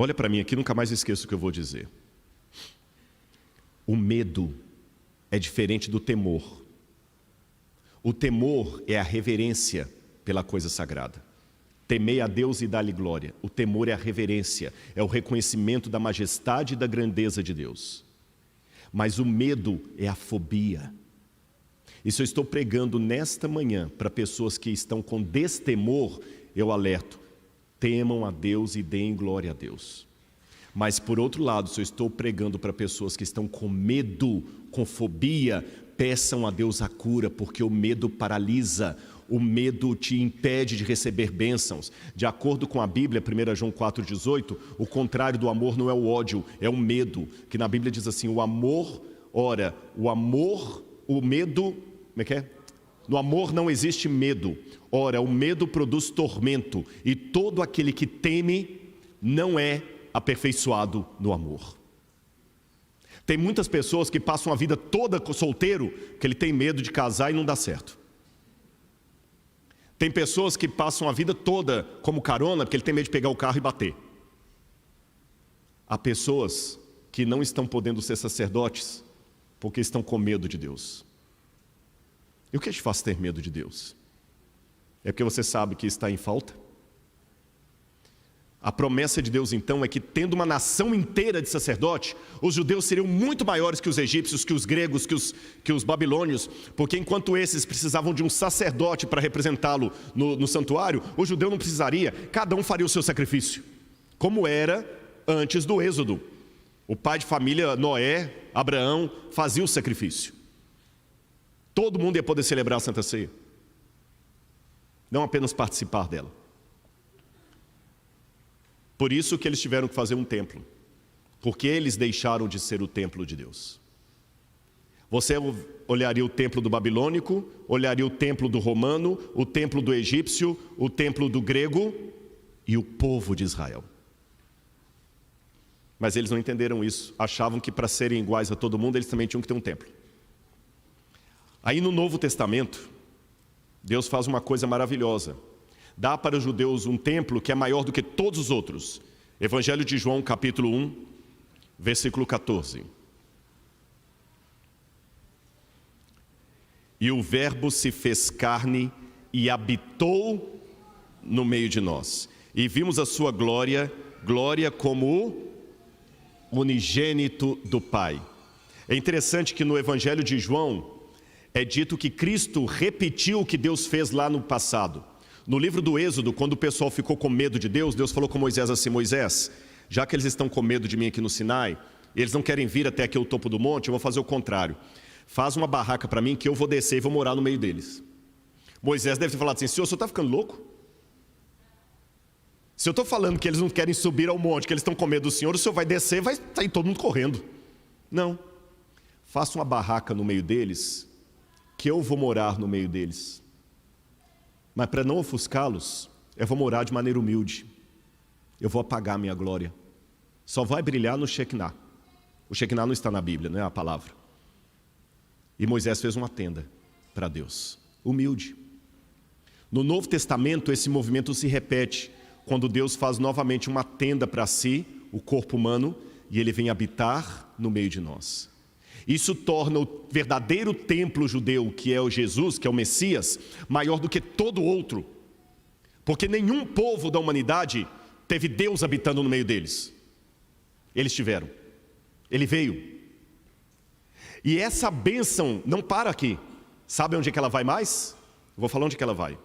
Olha para mim aqui, nunca mais esqueço o que eu vou dizer. O medo é diferente do temor. O temor é a reverência pela coisa sagrada. Temei a Deus e dá-lhe glória. O temor é a reverência, é o reconhecimento da majestade e da grandeza de Deus. Mas o medo é a fobia. Isso eu estou pregando nesta manhã para pessoas que estão com destemor, eu alerto: temam a Deus e deem glória a Deus. Mas por outro lado, se eu estou pregando para pessoas que estão com medo, com fobia, peçam a Deus a cura, porque o medo paralisa, o medo te impede de receber bênçãos. De acordo com a Bíblia, 1 João 4,18, o contrário do amor não é o ódio, é o medo, que na Bíblia diz assim: o amor, ora, o medo, como é que é? No amor não existe medo, ora, o medo produz tormento, e todo aquele que teme não é aperfeiçoado no amor. Tem muitas pessoas que passam a vida toda solteiro, que ele tem medo de casar e não dá certo. Tem pessoas que passam a vida toda como carona, porque ele tem medo de pegar o carro e bater. Há pessoas que não estão podendo ser sacerdotes, porque estão com medo de Deus. E o que te faz ter medo de Deus? É porque você sabe que está em falta? A promessa de Deus então é que, tendo uma nação inteira de sacerdote, os judeus seriam muito maiores que os egípcios, que os gregos, que os babilônios, porque enquanto esses precisavam de um sacerdote para representá-lo no santuário, o judeu não precisaria, cada um faria o seu sacrifício, como era antes do êxodo. O pai de família, Noé, Abraão, fazia o sacrifício. Todo mundo ia poder celebrar a Santa Ceia, não apenas participar dela. Por isso que eles tiveram que fazer um templo, porque eles deixaram de ser o templo de Deus. Você olharia o templo do babilônico, olharia o templo do romano, o templo do egípcio, o templo do grego e o povo de Israel. Mas eles não entenderam isso, achavam que para serem iguais a todo mundo, eles também tinham que ter um templo. Aí no Novo Testamento, Deus faz uma coisa maravilhosa. Dá para os judeus um templo que é maior do que todos os outros. Evangelho de João, capítulo 1, versículo 14. E o verbo se fez carne e habitou no meio de nós. E vimos a sua glória, glória como o unigênito do Pai. É interessante que no Evangelho de João é dito que Cristo repetiu o que Deus fez lá no passado. No livro do Êxodo, quando o pessoal ficou com medo de Deus, Deus falou com Moisés assim: Moisés, já que eles estão com medo de mim aqui no Sinai, e eles não querem vir até aqui o topo do monte, eu vou fazer o contrário. Faz uma barraca para mim que eu vou descer e vou morar no meio deles. Moisés deve ter falado assim: Senhor, o senhor está ficando louco? Se eu estou falando que eles não querem subir ao monte, que eles estão com medo do Senhor, o senhor vai descer e vai sair todo mundo correndo. Não. Faça uma barraca no meio deles, que eu vou morar no meio deles. Mas para não ofuscá-los, eu vou morar de maneira humilde. Eu vou apagar a minha glória. Só vai brilhar no Shekinah. O Shekinah não está na Bíblia, não é a palavra. E Moisés fez uma tenda para Deus, humilde. No Novo Testamento, esse movimento se repete, quando Deus faz novamente uma tenda para si, o corpo humano, e Ele vem habitar no meio de nós. Isso torna o verdadeiro templo judeu, que é o Jesus, que é o Messias, maior do que todo outro. Porque nenhum povo da humanidade teve Deus habitando no meio deles. Eles tiveram. Ele veio. E essa bênção não para aqui. Sabe onde é que ela vai mais? Eu vou falar onde é que ela vai.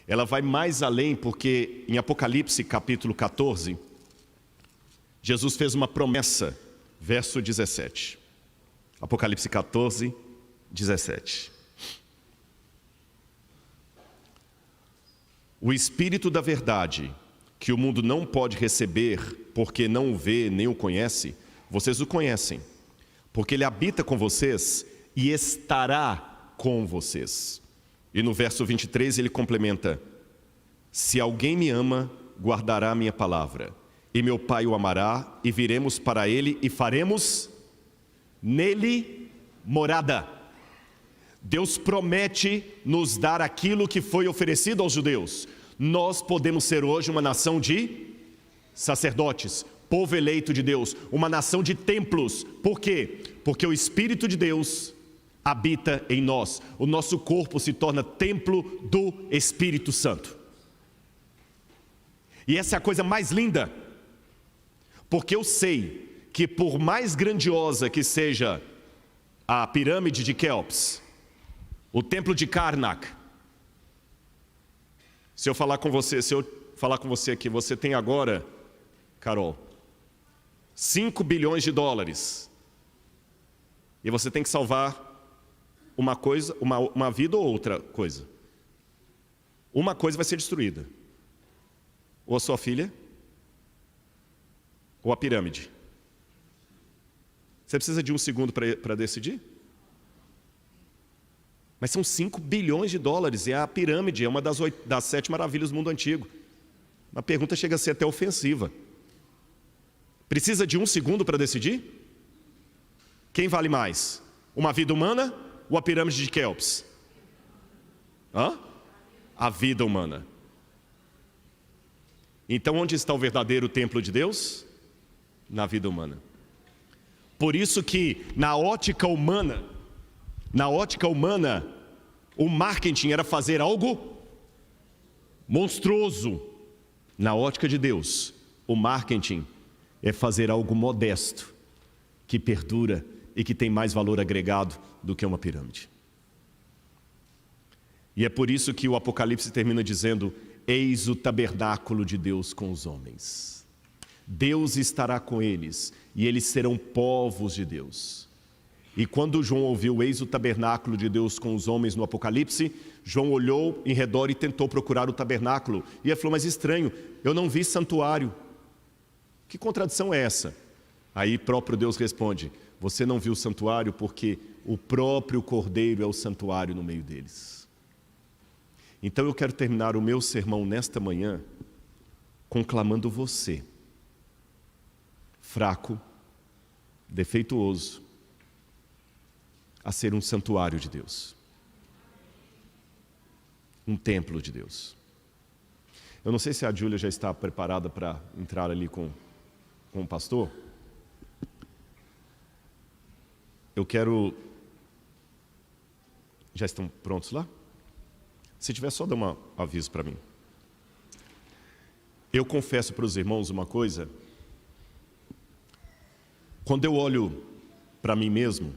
Ela vai mais além, porque em Apocalipse capítulo 14, Jesus fez uma promessa, verso 17. Apocalipse 14, 17. O Espírito da verdade, que o mundo não pode receber, porque não o vê nem o conhece, vocês o conhecem, porque ele habita com vocês e estará com vocês. E no verso 23 ele complementa: se alguém me ama, guardará a minha palavra, e meu Pai o amará, e viremos para ele e faremos nele morada. Deus promete nos dar aquilo que foi oferecido aos judeus. Nós podemos ser hoje uma nação de sacerdotes, povo eleito de Deus, uma nação de templos. Por quê? Porque o Espírito de Deus habita em nós. O nosso corpo se torna templo do Espírito Santo. E essa é a coisa mais linda, porque eu sei que por mais grandiosa que seja a pirâmide de Quéops, o templo de Karnak, se eu falar com você aqui, você tem agora, Carol, 5 bilhões de dólares, e você tem que salvar uma coisa, uma vida ou outra coisa. Uma coisa vai ser destruída. Ou a sua filha, ou a pirâmide. Você precisa de um segundo para decidir? Mas são 5 bilhões de dólares, e a pirâmide é uma das 7 maravilhas do mundo antigo. A pergunta chega a ser até ofensiva. Precisa de um segundo para decidir? Quem vale mais? Uma vida humana ou a pirâmide de Quéops? A vida humana. Então, onde está o verdadeiro templo de Deus? Na vida humana. Por isso que, na ótica humana, o marketing era fazer algo monstruoso. Na ótica de Deus, o marketing é fazer algo modesto, que perdura e que tem mais valor agregado do que uma pirâmide. E é por isso que o Apocalipse termina dizendo: eis o tabernáculo de Deus com os homens. Deus estará com eles, e eles serão povos de Deus. E quando João ouviu eis o tabernáculo de Deus com os homens no Apocalipse, João olhou em redor e tentou procurar o tabernáculo. E ele falou: mas estranho, eu não vi santuário. Que contradição é essa? Aí próprio Deus responde: você não viu o santuário porque o próprio Cordeiro é o santuário no meio deles. Então eu quero terminar o meu sermão nesta manhã conclamando você, fraco, defeituoso, a ser um santuário de Deus, um templo de Deus. Eu não sei se a Júlia já está preparada para entrar ali com o pastor. Eu quero... Já estão prontos lá? Se tiver, só dá um aviso para mim. Eu confesso para os irmãos uma coisa. Quando eu olho para mim mesmo,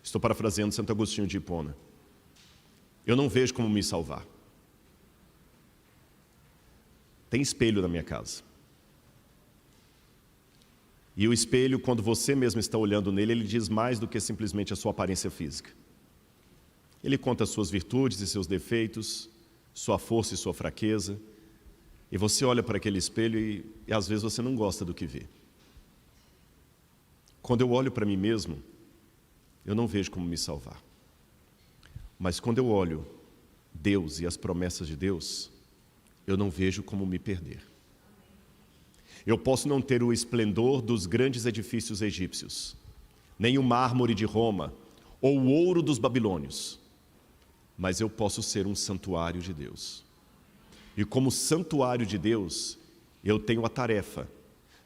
estou parafraseando Santo Agostinho de Hipona, eu não vejo como me salvar. Tem espelho na minha casa. E o espelho, quando você mesmo está olhando nele, ele diz mais do que simplesmente a sua aparência física. Ele conta as suas virtudes e seus defeitos, sua força e sua fraqueza. E você olha para aquele espelho e às vezes você não gosta do que vê. Quando eu olho para mim mesmo, eu não vejo como me salvar. Mas quando eu olho Deus e as promessas de Deus, eu não vejo como me perder. Eu posso não ter o esplendor dos grandes edifícios egípcios, nem o mármore de Roma, ou o ouro dos babilônios, mas eu posso ser um santuário de Deus. E como santuário de Deus, eu tenho a tarefa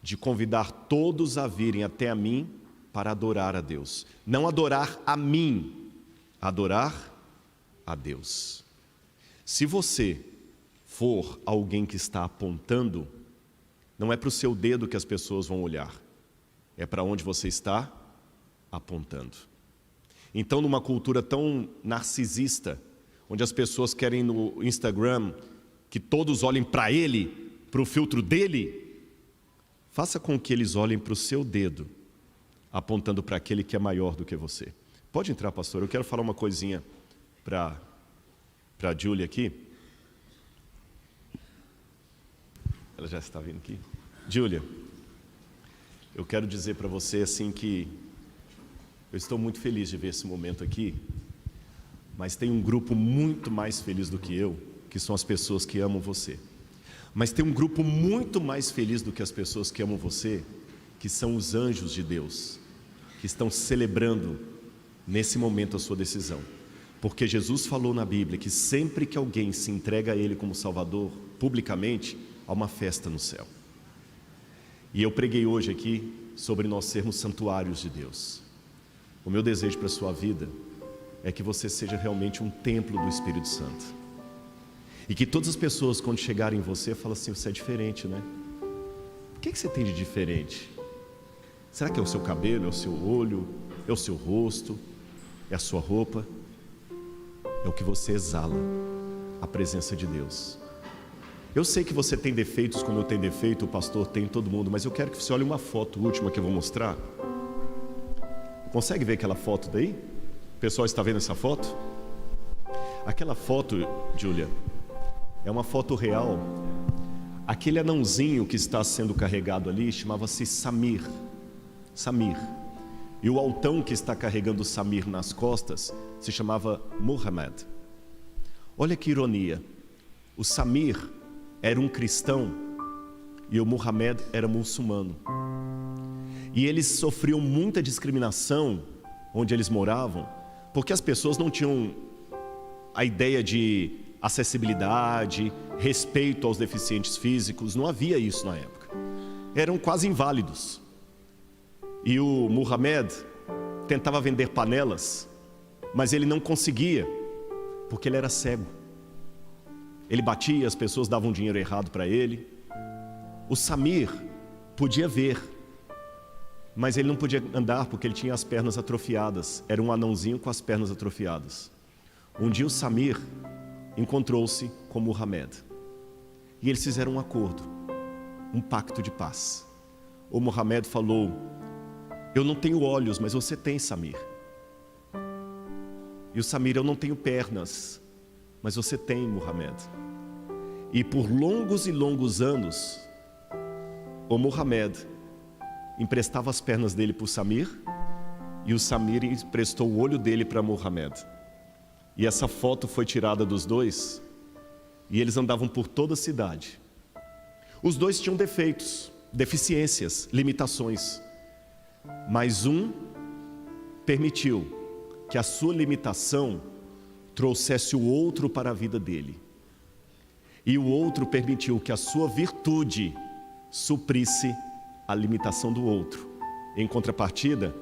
de convidar todos a virem até a mim para adorar a Deus. Não adorar a mim, adorar a Deus. Se você for alguém que está apontando, não é para o seu dedo que as pessoas vão olhar, é para onde você está apontando. Então, numa cultura tão narcisista, onde as pessoas querem no Instagram que todos olhem para ele, para o filtro dele, faça com que eles olhem para o seu dedo, apontando para aquele que é maior do que você. Pode entrar, pastor, eu quero falar uma coisinha para a Júlia aqui. Ela já está vindo aqui. Júlia, eu quero dizer para você assim que eu estou muito feliz de ver esse momento aqui, mas tem um grupo muito mais feliz do que eu, que são as pessoas que amam você. Mas tem um grupo muito mais feliz do que as pessoas que amam você, que são os anjos de Deus, que estão celebrando nesse momento a sua decisão. Porque Jesus falou na Bíblia que sempre que alguém se entrega a Ele como Salvador, publicamente, há uma festa no céu. E eu preguei hoje aqui sobre nós sermos santuários de Deus. O meu desejo para a sua vida é que você seja realmente um templo do Espírito Santo. E que todas as pessoas, quando chegarem em você, falem assim: você é diferente, né? O que você tem de diferente? Será que é o seu cabelo, é o seu olho, é o seu rosto, é a sua roupa? É o que você exala, a presença de Deus. Eu sei que você tem defeitos como eu tenho defeito, o pastor tem, todo mundo, mas eu quero que você olhe uma foto última que eu vou mostrar. Consegue ver aquela foto daí? O pessoal está vendo essa foto? Aquela foto, Júlia, é uma foto real. Aquele anãozinho que está sendo carregado ali chamava-se Samir. E o altão que está carregando Samir nas costas se chamava Muhammad. Olha que ironia. O Samir era um cristão e o Muhammad era muçulmano. E eles sofriam muita discriminação onde eles moravam, porque as pessoas não tinham a ideia de acessibilidade, respeito aos deficientes físicos. Não havia isso na época. Eram quase inválidos. E o Muhammad tentava vender panelas, mas ele não conseguia, porque ele era cego. Ele batia, as pessoas davam dinheiro errado para ele. O Samir podia ver, mas ele não podia andar porque ele tinha as pernas atrofiadas. Era um anãozinho com as pernas atrofiadas. Um dia o Samir encontrou-se com Muhammad e eles fizeram um acordo, um pacto de paz. O Muhammad falou: eu não tenho olhos, mas você tem, Samir. E o Samir: eu não tenho pernas, mas você tem, Muhammad. E por longos e longos anos, o Muhammad emprestava as pernas dele para o Samir, e o Samir emprestou o olho dele para Muhammad. E essa foto foi tirada dos dois, e eles andavam por toda a cidade. Os dois tinham defeitos, deficiências, limitações, mas um permitiu que a sua limitação trouxesse o outro para a vida dele, e o outro permitiu que a sua virtude suprisse a limitação do outro. Em contrapartida,